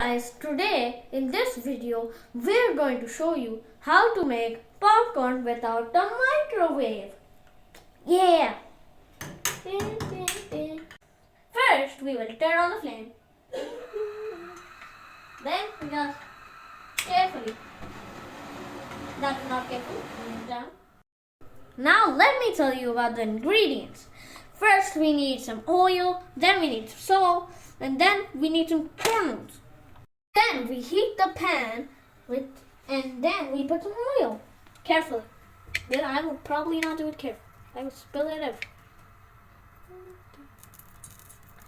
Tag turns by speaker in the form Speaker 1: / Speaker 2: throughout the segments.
Speaker 1: Guys, today in this video we're going to show you how to make popcorn without the microwave. Yeah! First we will turn on the flame. Then we just carefully. That's not careful. Down. Now let me tell you about the ingredients. First we need some oil, then we need salt, and then we need some kernels. Then we heat the pan and then we put some oil. Carefully. Then I will probably not do it carefully. I will spill it everywhere.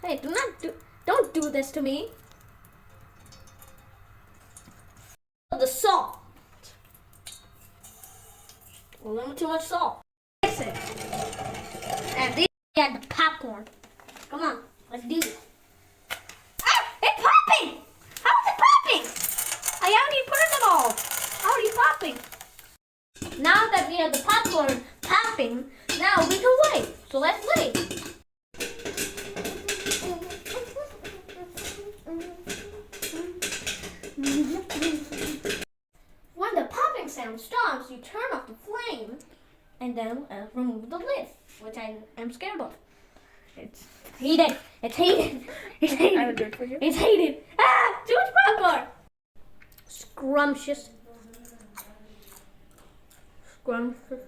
Speaker 1: Hey, don't do this to me. The salt. A little too much salt. Mix it. And then we add the popcorn. Come on, let's do this. Ah, it's popping! How is it popping? I haven't even put it all. How are you popping? Now that we have the popcorn popping, now we can wait. So let's wait. When the popping sound stops, you turn off the flame and then remove the lid, which I am scared of. It's heated. It's heated. It's heated.
Speaker 2: I would do it for you.
Speaker 1: It's heated. Ah! Too much popcorn. Scrumptious. Scrumptious.